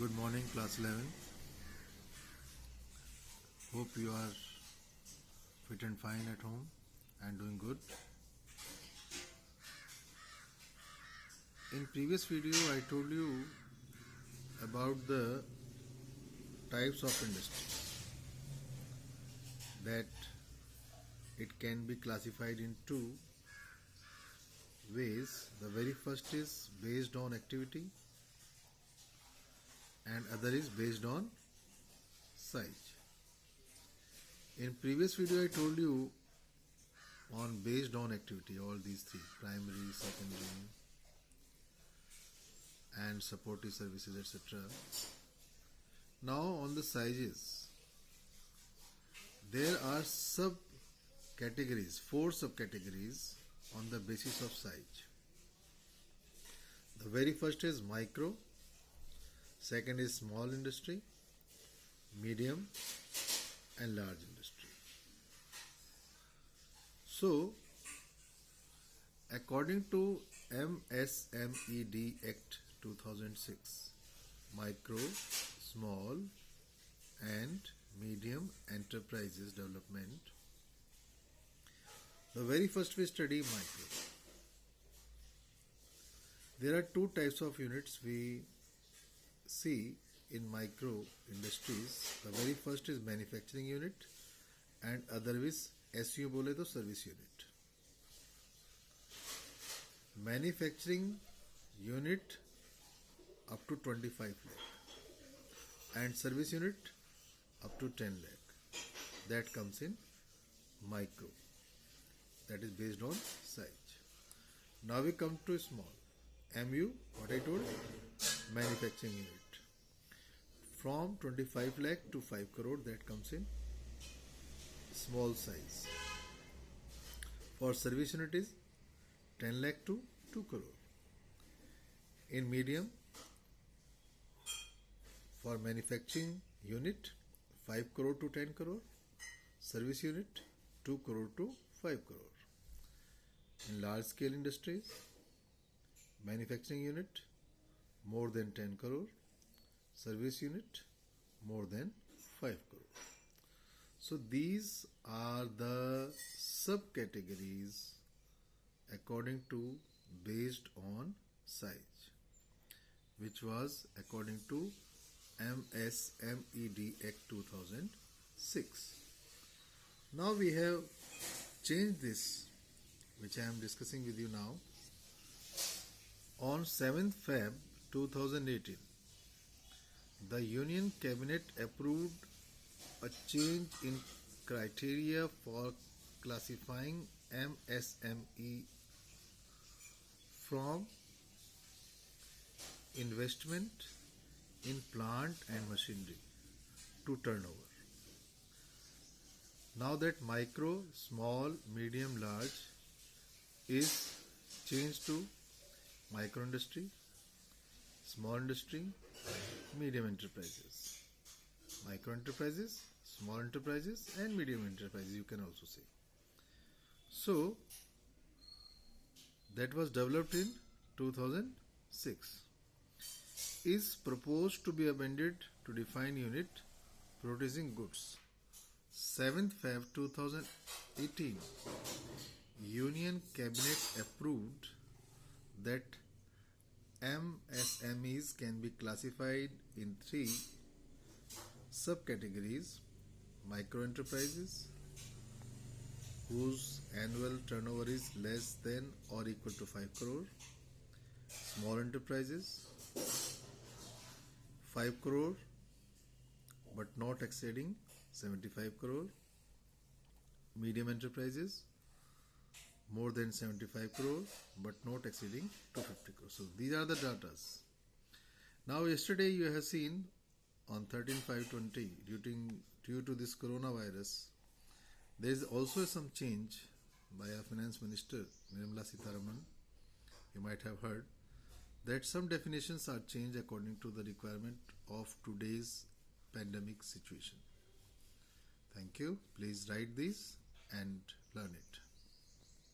Good morning, class 11. Hope you are fit and fine at home and doing good. In previous video, I told you about the types of industry, that it can be classified in two ways. The very first is based on activity and other is based on size. In previous video I told you on based on activity, all these three: primary, secondary and supportive services, etc. Now on the sizes, there are four subcategories on the basis of size. The very first is micro, second is small industry, medium and large industry. So, according to MSMED Act 2006, micro, small and medium enterprises development, the very first we study micro. There are two types of units we see in micro industries. The very first is manufacturing unit and other is SU बोले तो service unit. Manufacturing unit up to 25 lakh and service unit up to 10 lakh. That comes in micro. That is based on size. Now we come to small. MU, what I told, manufacturing unit. From 25 lakh to 5 crore, that comes in small size. For service unit is 10 lakh to 2 crore. In medium, for manufacturing unit 5 crore to 10 crore, service unit 2 crore to 5 crore. In large scale industries, manufacturing unit more than 10 crore, service unit more than 5 crore. So these are the subcategories according to based on size, which was according to MSMED Act 2006. Now we have changed this, which I am discussing with you now. On 7th Feb 2018, the Union Cabinet approved a change in criteria for classifying MSME from investment in plant and machinery to turnover. Now that micro, small, medium, large is changed to micro industry, small industry, medium enterprises. Micro enterprises, small enterprises and medium enterprises, you can also say. So that was developed in 2006. Is proposed to be amended to define unit producing goods. 7th Feb 2018, Union Cabinet approved that MSMEs can be classified in three subcategories: micro enterprises whose annual turnover is less than or equal to 5 crore, small enterprises 5 crore but not exceeding 75 crore, medium enterprises more than 75 crore but not exceeding 250 crore. So these are the datas. Now yesterday you have seen on 13/5/20, due to this coronavirus, there is also some change by our Finance Minister Nirmala Sitharaman. You might have heard that some definitions are changed according to the requirement of today's pandemic situation. Thank you. Please write these and learn it.